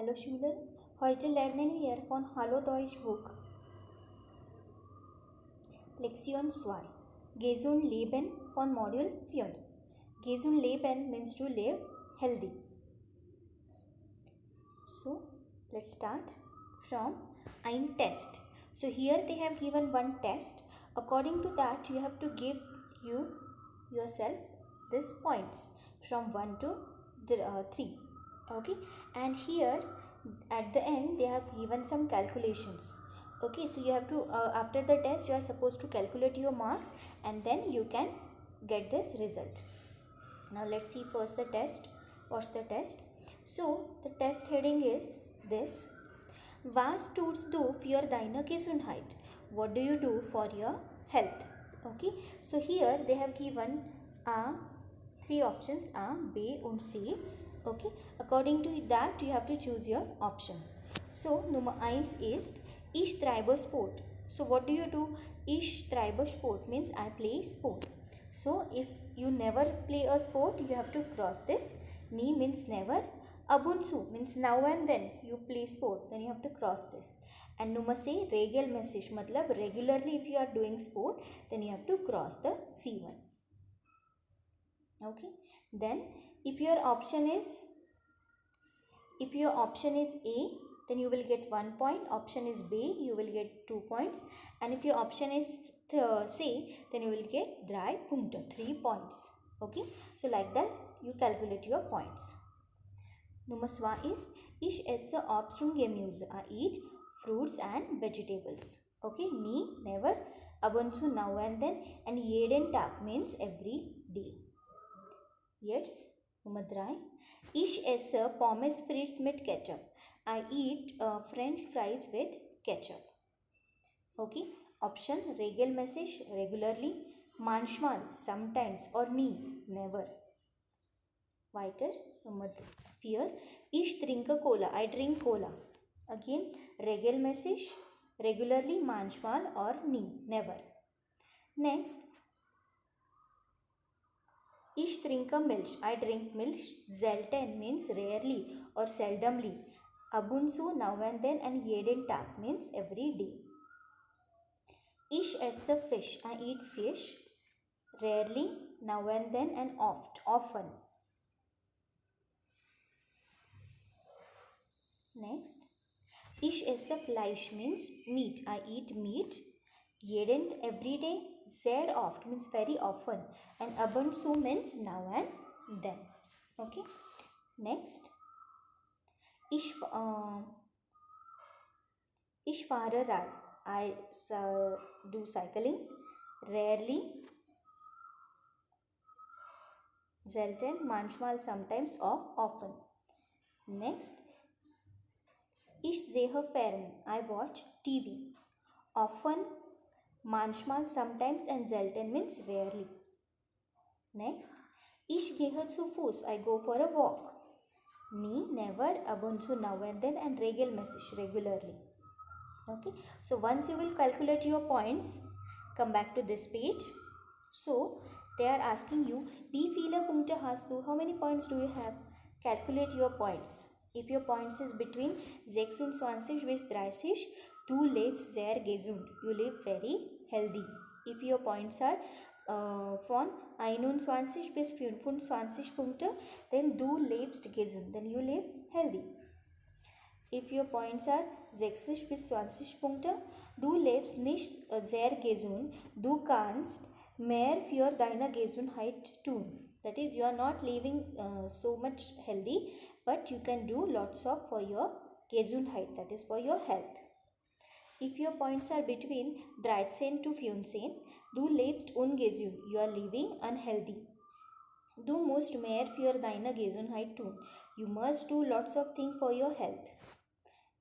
Hallo Schüler, heute lernen wir von Hallo Deutsch Buch. Lektion 2. Gesund Leben von Modul 5. Gesund Leben means to live healthy. So, let's start from ein Test. So, here they have given one test. According to that, you have to give yourself these points from 1 to 3. Okay, and here at the end they have given some calculations. Okay, so you have to after the test you are supposed to calculate your marks and then you can get this result. Now let's see first the test. What's the test? So the test heading is this: Was tust du für deine Gesundheit? What do you do for your health? Okay, so here they have given three options: A, B and C. Okay, according to that you have to choose your option. So Nummer 1 ist Ich treibe Sport. So what do you do? Ich treibe Sport means I play sport. So if you never play a sport, you have to cross this. Ni means never. Ab und zu means now and then you play sport, then you have to cross this. And Nummer C, regelmäßig matlab regularly if you are doing sport, then you have to cross the C1. Okay, then if your option is A, then you will get 1 point. Option is B, you will get 2 points. And if your option is C, then you will get 3 Punkte, 3 points. Okay, so like that you calculate your points. Nummer 2 is Ich esse Obst und Gemüse. I eat fruits and vegetables. Okay, nie, never. Ab und zu, now and then. And jeden Tag means every day. Jetzt, Nummer 3. Ich esse Pommes frites mit Ketchup. I eat French fries with ketchup. Okay, option regelmäßig, regularly, manchmal, sometimes, or nie, never. Weiter, Nummer 4. Ich trinke Cola. I drink Cola. Again, regelmäßig, regularly, manchmal, or nie, never. Next, Ich trinke Milch. I drink Milch. Selten means rarely or seldomly. Ab und zu, now and then, and jeden Tag means every day. Ich esse fish. I eat fish. Rarely, now and then, and often. Next, Ich esse Fleisch means meat. I eat meat. Jeden, every day. Sehr oft means very often. And ab und zu means now and then. Okay. Next, Ich fahre Rad. I do cycling. Rarely. Selten, manchmal, sometimes, often. Next, Ich sehe fern. I watch TV. Often, manchmal, sometimes, and selten means rarely. Next, Ich gehe zu Fuß. I go for a walk. Nie, never, ab und zu, now and then, and regelmäßig, regularly. Okay, so once you will calculate your points, come back to this page. So they are asking you, wie viele Punkte hast du? How many points do you have? Calculate your points. If your points is between 26 bis 30, du lebst sehr gesund. You live very healthy. If your points are von 21 bis 25 Punkte, then du lebst gesund. Then you live healthy. If your points are 60 bis 20 Punkte, du lebst nicht sehr gesund, du kannst mehr für deine Gesundheit tun. That is, you are not living so much healthy, but you can do lots of for your Gesundheit, that is for your health. If your points are between 13 to 15, du lebst ungesund, you are living unhealthy. Du musst mehr für deine Gesundheit tun. You must do lots of things for your health.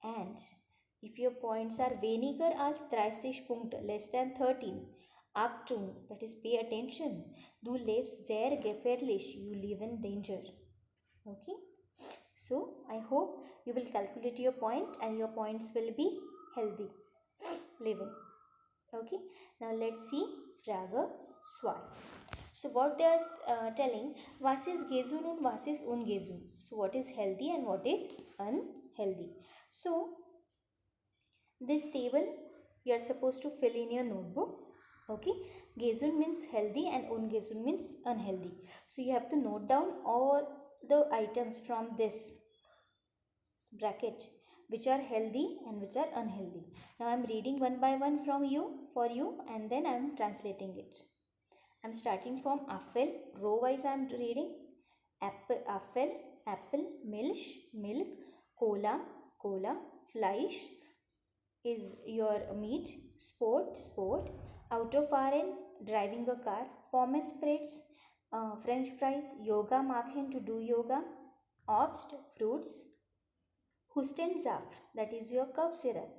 And if your points are weniger als 30 Punkte, less than 13, Achtung, that is pay attention. Du lebst sehr gefährlich, you live in danger. Okay, so I hope you will calculate your point and your points will be healthy living. Okay, now let's see Frage 2. So what they are telling, was ist gesund und was ist ungesund? So what is healthy and what is unhealthy? healthy. So this table you are supposed to fill in your notebook. Okay, gesund means healthy and ungesund means unhealthy. So you have to note down all the items from this bracket which are healthy and which are unhealthy. Now I am reading one by one from you for you, and then I am translating it. I am starting from apple. Row wise I am reading. Apple, milk, cola, fleisch is your meat, sport, autofahren, driving a car, pommes frites, French fries, yoga machen to do yoga, Obst, fruits, Hustensaft, that is your cough syrup,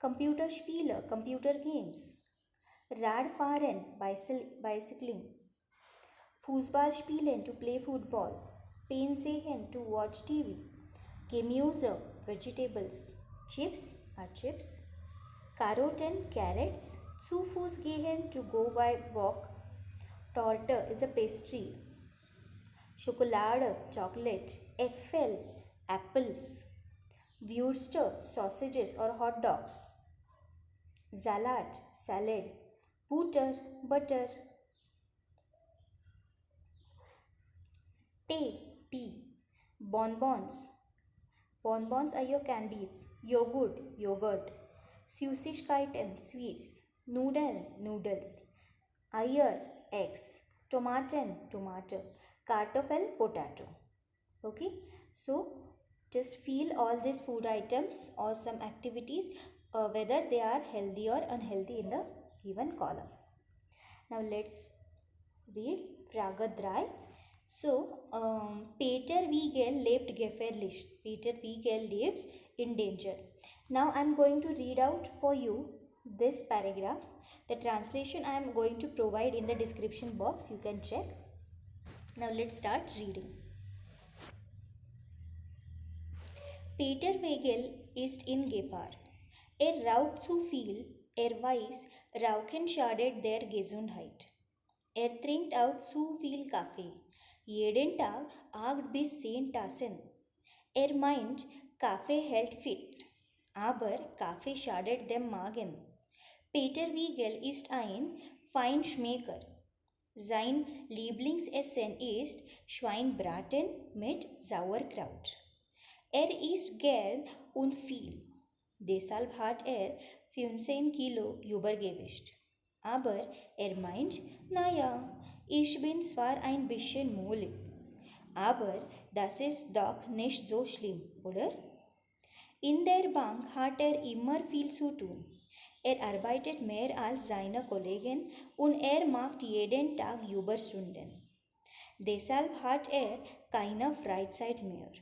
computer spieler, computer games, Radfahren, bicycling, Fußball spielen, to play football, Fernsehen, to watch TV, Gemüse, vegetables, chips are chips, Karoten, carrots, zu Fuß gehen, to go by walk, Torte is a pastry, Schokolade, chocolate, Äpfel, apples, Würste, sausages or hot dogs, Salat, salad, Butter, butter, tea, bonbons. Bonbons are your candies, yogurt, Süßigkeiten, sweets, noodles, Eier, eggs, tomato, Kartoffel, potato. Okay, so just feel all these food items or some activities whether they are healthy or unhealthy in the given column. Now let's read Frage 3. So, Peter Wiegel lebt gefährlich. Peter Wiegel lives in danger. Now I am going to read out for you this paragraph. The translation I am going to provide in the description box. You can check. Now let's start reading. Peter Wiegel ist in Gefahr. Raucht zu viel, weiß, Rauchen schadet der Gesundheit. Trinkt auch zu viel Kaffee. Jeden Tag 8 bis 10 Tassen. Meint, Kaffee hält fit. Aber Kaffee schadet dem Magen. Peter Wiegel ist ein Feinschmecker. Sein Lieblingsessen ist Schweinbraten mit Sauerkraut. Isst gern und viel. Deshalb hat 15 Kilo Übergewicht. Aber meint, naja, ich bin zwar ein bisschen mollig, aber das ist doch nicht so schlimm, oder? In der Bank hat immer viel zu tun. Arbeitet mehr als seine Kollegen und macht jeden Tag Überstunden. Deshalb hat keine Freizeit mehr.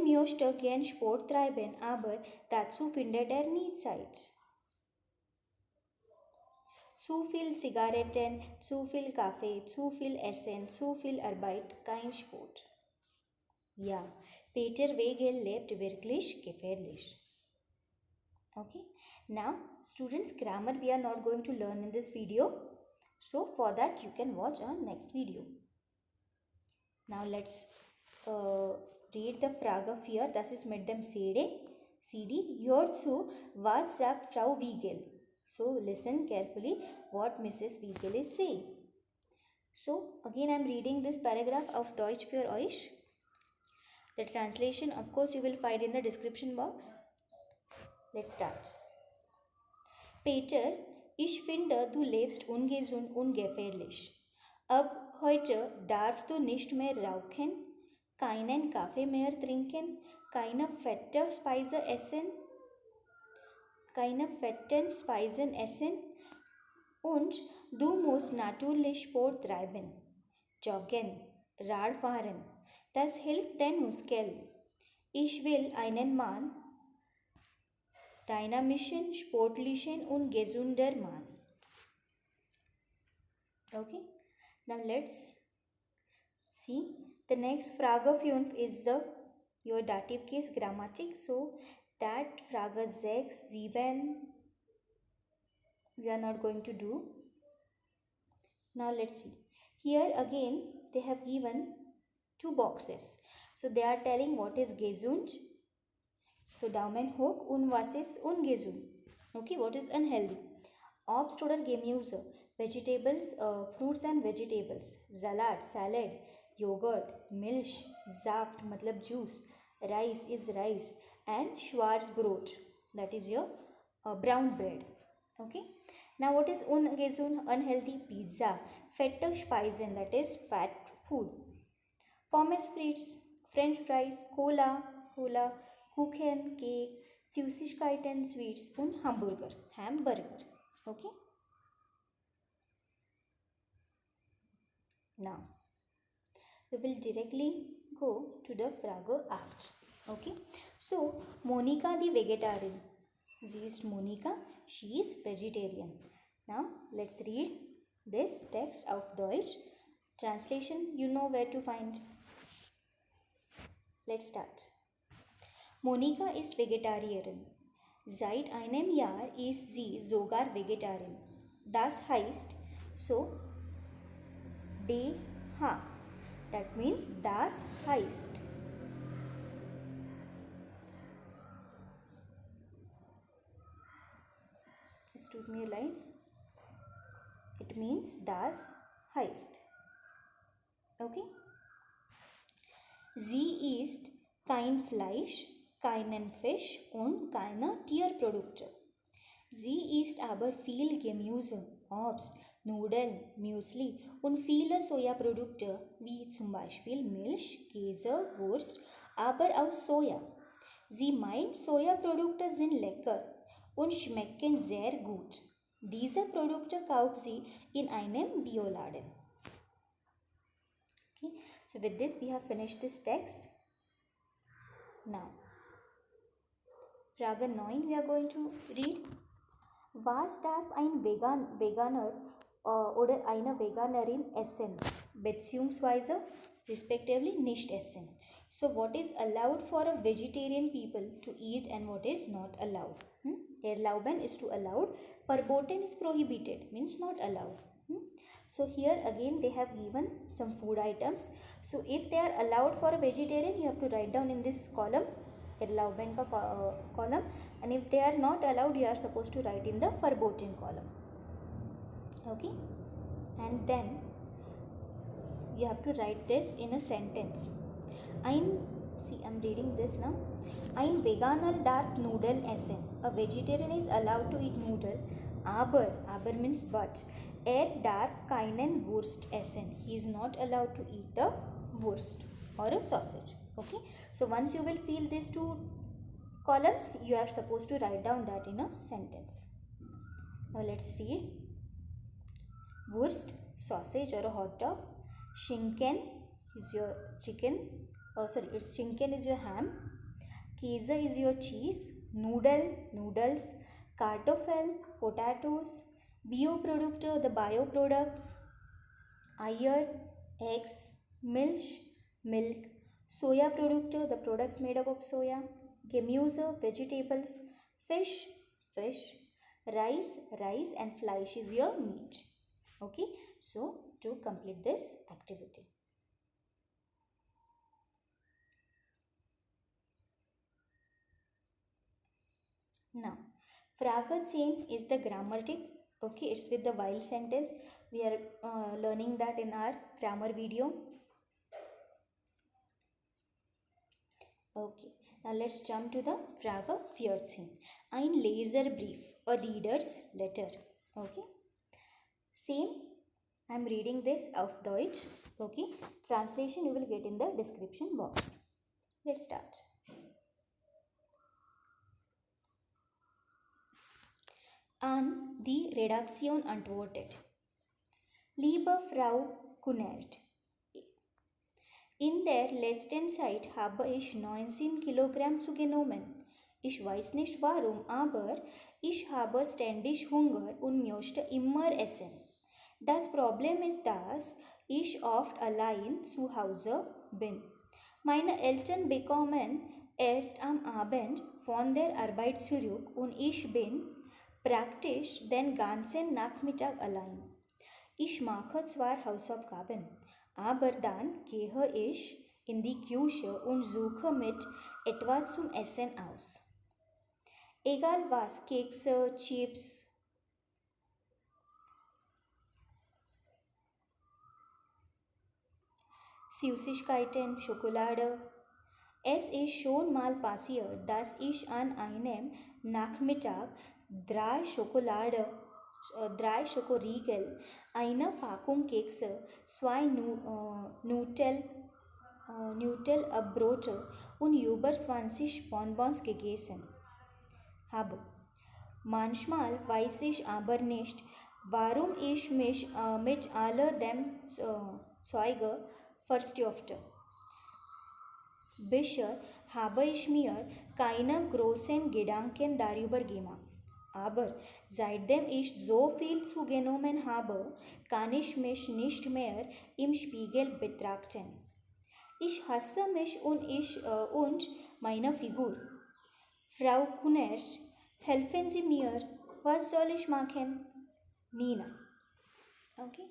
Möchte gern Sport treiben, aber dazu findet nie Zeit. Zu viel Zigaretten, zu viel Kaffee, zu viel Essen, zu viel Arbeit, kein Sport. Ja, Peter Wegel lebt wirklich gefährlich. Okay, now students, grammar we are not going to learn in this video. So for that you can watch our next video. Now let's read the Frage 4, das ist mit dem CD. Hierzu, was sagt Frau Wiegel? So listen carefully what Mrs. Wiegel is saying. So again I am reading this paragraph of Deutsch für euch. The translation of course you will find in the description box. Let's start. Peter, ich finde, du lebst ungesund und gefährlich. Ab heute darfst du nicht mehr rauchen, keinen Kaffee mehr trinken, keine fetten Speisen essen und du musst natürlich Sport treiben, joggen, Radfahren. Das hilft den Muskeln. Ich will einen Mann, dynamischen, sportlichen und gesunder Mann. Okay, now let's see. The next Frage 5 is your dative case Grammatik. So that Frage 6, 7 we are not going to do. Now let's see. Here again they have given two boxes. So they are telling what is gesund. So Daumen hoch und was ist ungesund? Okay, what is unhealthy? Obst oder Gemüse, vegetables, fruits and vegetables, salad, yogurt, milk, Saft matlab juice, rice is rice, and Schwarzbrot, that is your brown bread. Okay. Now what is ungesund, unhealthy? Pizza, fette Speisen, that is fat food. Pommes frites, French fries, Cola, Kuchen, cake, Süßigkeiten, sweets und Hamburger. Okay. Now we will directly go to the Frage Act. Okay. So Monica the vegetarian. Sie ist Monika. She is vegetarian. Now let's read this text auf Deutsch. Translation you know where to find. Let's start. Monika ist Vegetarierin. Seit einem Jahr ist sie sogar Vegetarian. Das heißt, so, DH. That means das heißt. Es tut mir leid. It means das heißt. Okay? Sie isst kein Fleisch, keinen Fisch und keine Tierprodukte. Sie isst aber viel Gemüse, Obst, Nudeln, Müsli und viele Sojaprodukte wie zum Beispiel Milch, Käse, Wurst, aber aus Soja. Sie meint, Sojaprodukte sind lecker und schmecken sehr gut. Diese Produkte kauft sie in einem Bioladen. Okay, so with this we have finished this text. Now, Frage 9 we are going to read. Was darf ein Veganer oder eine Veganerin essen, beziehungsweise respectively nicht essen? So what is allowed for a vegetarian people to eat and what is not allowed? Erlauben is to allowed, verboten is prohibited, means not allowed. So here again they have given some food items. So if they are allowed for a vegetarian, you have to write down in this column, erlauben ka column, and if they are not allowed, you are supposed to write in the verboten column. Okay, and then you have to write this in a sentence. I'm reading this now. Ein Veganer darf Nudeln essen. A vegetarian is allowed to eat noodle. Aber means but. Darf keinen Wurst essen. He is not allowed to eat the Wurst or a sausage. Okay. So once you will fill these two columns, you are supposed to write down that in a sentence. Now let's read. Wurst, sausage or a hot dog. Schinken is your chicken. Schinken is your ham. Käse is your cheese. Noodles. Kartoffel, potatoes. Bioprodukte, the bioproducts. Eier, eggs. Milk. Soya produkte, the products made up of soya. Gemüse, vegetables. Fish. Rice, and Fleisch is your meat. Okay, so to complete this activity. Now, Frage 10 is the grammatic. Okay, it's with the while sentence. We are learning that in our grammar video. Okay, now let's jump to the Frage 14. Ein Leserbrief, a reader's letter. Okay, same. I'm reading this auf Deutsch. Okay, translation you will get in the description box. Let's start. An die Redaktion antwortet. Liebe Frau Kunert, in der letzten Zeit habe ich 19 Kilogramm zugenommen. Ich weiß nicht warum, aber ich habe ständig Hunger und möchte immer essen. Das Problem ist, dass ich oft allein zu Hause bin. Meine Eltern bekommen erst am Abend von der Arbeit zurück und ich bin praktisch den ganzen Nachmittag allein. Ich mache zwar Hausaufgaben, aber dann gehe ich In die Küche und suche mit etwas zum Essen aus. Egal was, Kekse, Chips. Süßigkeiten, Schokolade. Es ist schon mal passiert, dass ich an einem Nachmittag drei Schokoriegel, eine Packung Kekse, zwei Nudelbrote und über 20 Bonbons gegessen habe. Manchmal weiß ich aber nicht, warum ich mich mit all dem Zeuge verstopfte. Bisher habe ich mir keine großen Gedanken darüber gemacht. Aber seitdem ich so viel zugenommen habe, kann ich mich nicht mehr im Spiegel betrachten. Ich hasse mich und meine Figur. Frau Kunersch, helfen Sie mir. Was soll ich machen? Nina. Okay.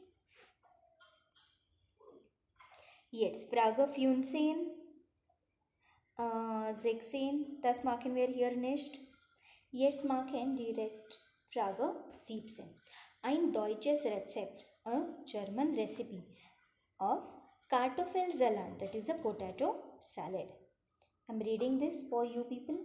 Jetzt Frage 15. 16, das machen wir hier nicht. Jetzt machen direkt Frage 17. Ein deutsches Rezept, a German recipe of Kartoffelsalat, that is a potato salad. I'm reading this for you people.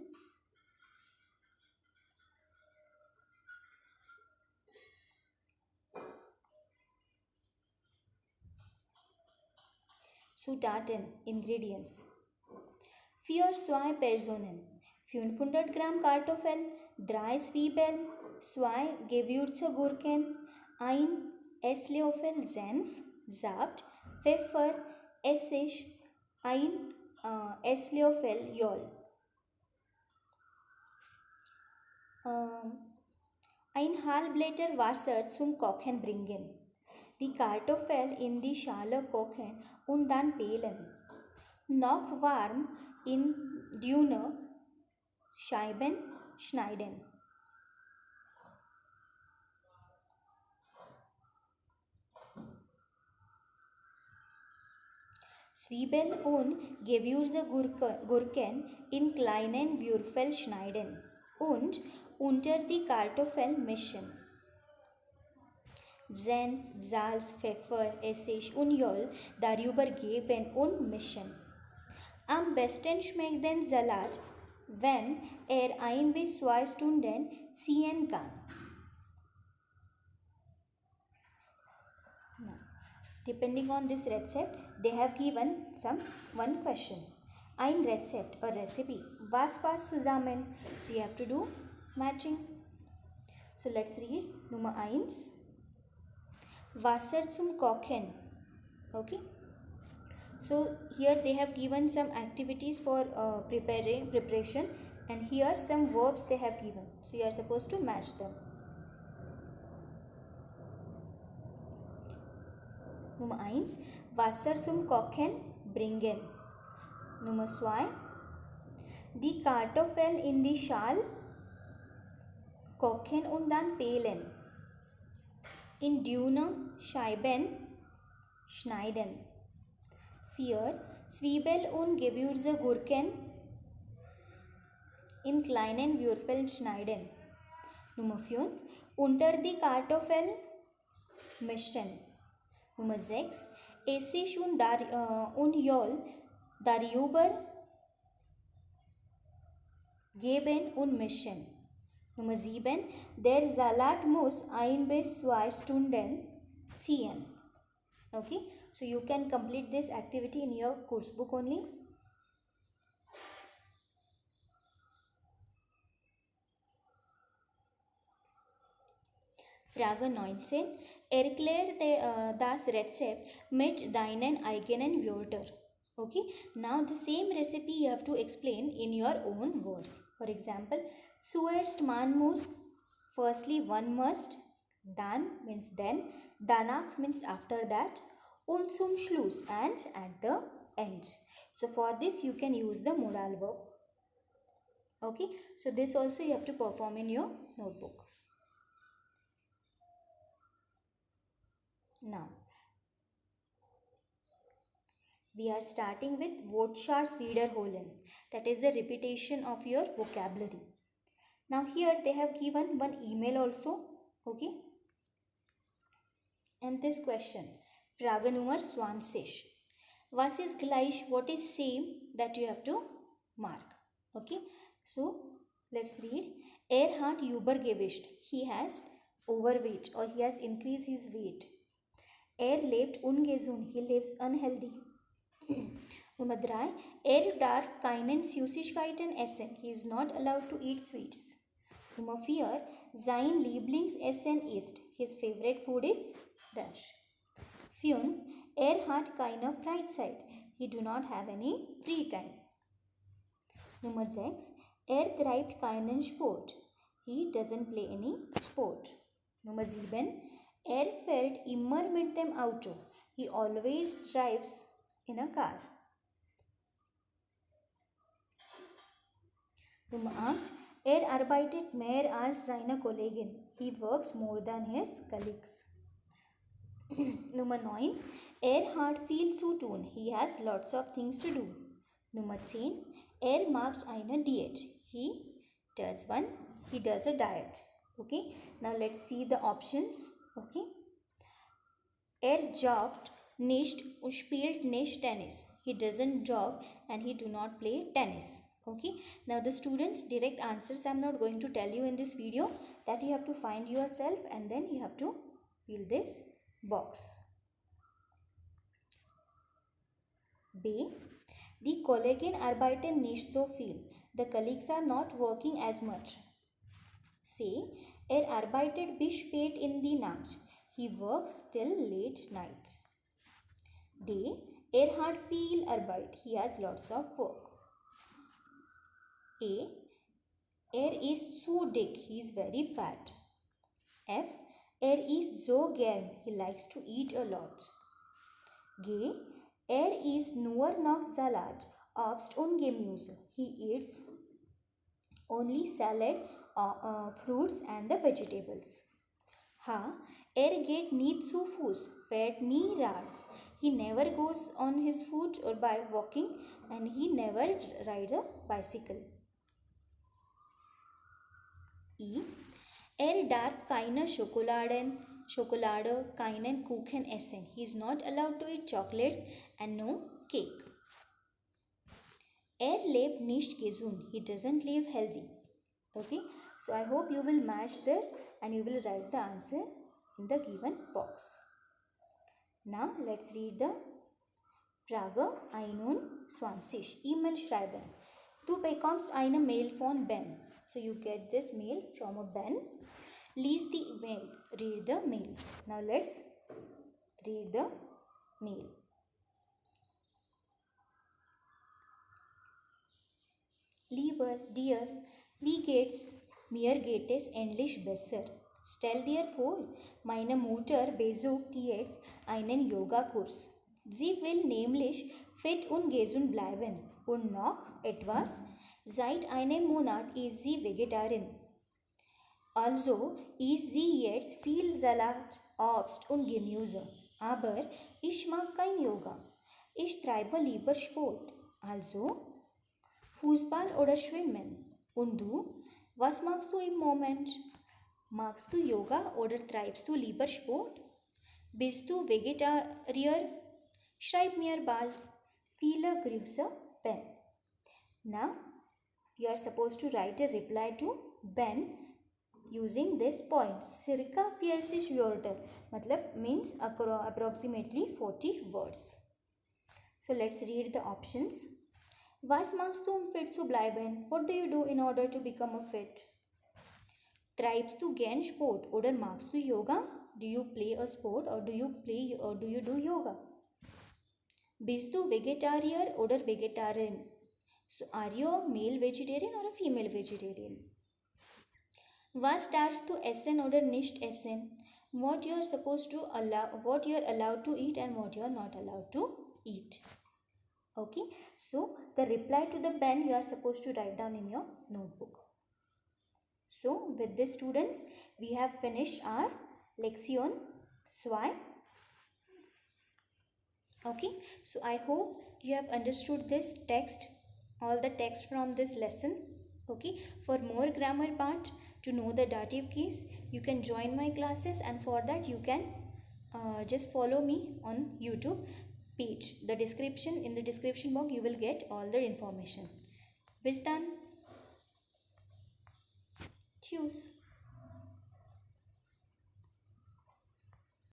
Zutaten, Ingredients. 2 Personen, 500 Gramm Kartoffel, 3 Zwiebeln, 2 Gewürzgurken, 1 Esslöffel Senf, Saft, Pfeffer, Essig, 1 Esslöffel Jol. Ein halb Liter Wasser zum Kochen bringen. Die Kartoffel in die Schale kochen und dann pelen. Noch warm in dünne Scheiben schneiden. Zwiebeln und Gewürzgurken in kleinen Würfel schneiden und unter die Kartoffeln mischen. Senf, Salz, Pfeffer, Essig und Öl darüber geben und mischen. Am besten schmeckt der Salat, wenn 1 bis 2 Stunden ziehen kann. Now, depending on this recipe, they have given one question. Ein Rezept or recipe. Was passt zusammen? So you have to do matching. So let's read. Nummer 1. Wasser zum Kochen. Okay. So here they have given some activities for preparation, and here some verbs they have given. So you are supposed to match them. Nummer 1. Wasser zum Kochen bringen. Nummer 2. Die Kartoffeln in die Schale kochen und dann pelen. In dünne Scheiben schneiden. 4. Zwiebel und Gewürzgurken in kleinen Würfel schneiden. Nummer 5. Unter die Kartoffel mischen. Nummer 6. Essig und Öl darüber geben und mischen. Nummer 7. Der Salat muss 1 bis 2 Stunden ziehen. Okay, so you can complete this activity in your course book only. Frage 19. Erkläre das Rezept mit deinen eigenen Wörtern. Okay, now the same recipe you have to explain in your own words. For example, zuerst man muss, firstly one must, dann means then, danach means after that, und zum Schluss and at the end. So for this you can use the modal verb. Okay, so this also you have to perform in your notebook. Now, We are starting with Wortschatz wiederholen. That is the repetition of your vocabulary. Now here they have given one email also. Okay. And this question. Frage Nummer 20. Was ist gleich? What is same? That you have to mark. Okay. So let's read. Er hat übergewicht. He has overweight or he has increased his weight. Er lebt ungesund. He lives unhealthy. Nummer 3. Er darf keinen Süßigkeiten essen. He is not allowed to eat sweets. Nummer 4. Sein Lieblingsessen ist. His favorite food is dash. 5. Er hat keine Freizeit. He do not have any free time. Nummer 6. Er treibt keinen Sport. He doesn't play any sport. Nummer 7. Er fährt immer mit dem Auto. He always drives in a car. Nummer 8. Er arbeitet mehr als seine Kollegin. He works more than his colleagues. Nummer 9. Er hat viel zu tun. He has lots of things to do. Nummer 10. Er macht eine Diät. He does a diet. Okay. Now let's see the options. Okay. Er joggt nicht und spielt nicht Tennis. He doesn't jog and he do not play tennis. Okay. Now the students' direct answers I am not going to tell you in this video. That you have to find yourself and then you have to fill this box. B. Die Kollegen arbeiten nicht so viel. The colleagues are not working as much. C. Arbeitet bis spät in die Nacht. He works till late night. D. Hat viel Arbeit. He has lots of work. A. Ist zu dick. He is very fat. F. Ist so gern. He likes to eat a lot. G. Isst nur noch Salat, Obst und Gemüse. He eats only salad, fruits and the vegetables. H. Geht nie zu Fuß, fährt nie Rad. He never goes on his foot or by walking and he never rides a bicycle. E. Darf keine Schokolade, keinen Kuchen essen. He is not allowed to eat chocolates and no cake. Lebt nicht gesund. He doesn't live healthy. Okay. So I hope you will match this and you will write the answer in the given box. Now let's read the Frage 21. E-Mail schreiben. Du bekommst eine Mail von Ben. So you get this mail from a Ben. Lies the email. Read the mail. Now let's read the mail. Lieber, dear, mir geht es endlich besser. Stell dir vor, meine Mutter besucht jetzt einen Yogakurs. Sie will nämlich fit und gesund bleiben. Und noch etwas, seit einem Monat ist sie Vegetarierin. Also isst sie jetzt viel Salat, Obst und Gemüse. Aber ich mag kein Yoga. Ich treibe lieber Sport. Also Fußball oder Schwimmen. Und du? Was magst du im Moment? Magst du Yoga oder treibst du lieber Sport? Bist du Vegetarier? Schreib mir bald. Viele Grüße, Ben. Now, you are supposed to write a reply to Ben using this point. Circa 40 Wörter. Matlab means approximately 40 words. So let's read the options. Was machst du fit zu bleiben? What do you do in order to become a fit? Treibst du gern Sport oder magst du Yoga? Do you play a sport or do you do yoga? Bist du Vegetarier oder Vegetarian? So are you a male vegetarian or a female vegetarian? Was darfst du essen oder nicht essen? What you are allowed to eat and what you are not allowed to eat. Okay, so the reply to the Ben you are supposed to write down in your notebook. So with this, students, we have finished our Lektion 2 Okay, so I hope you have understood this text, all the text from this lesson. Okay, for more grammar part, to know the dative case, you can join my classes, and for that you can just follow me on YouTube page. The description, in the description box you will get all the information. Bis dann. Tschüss.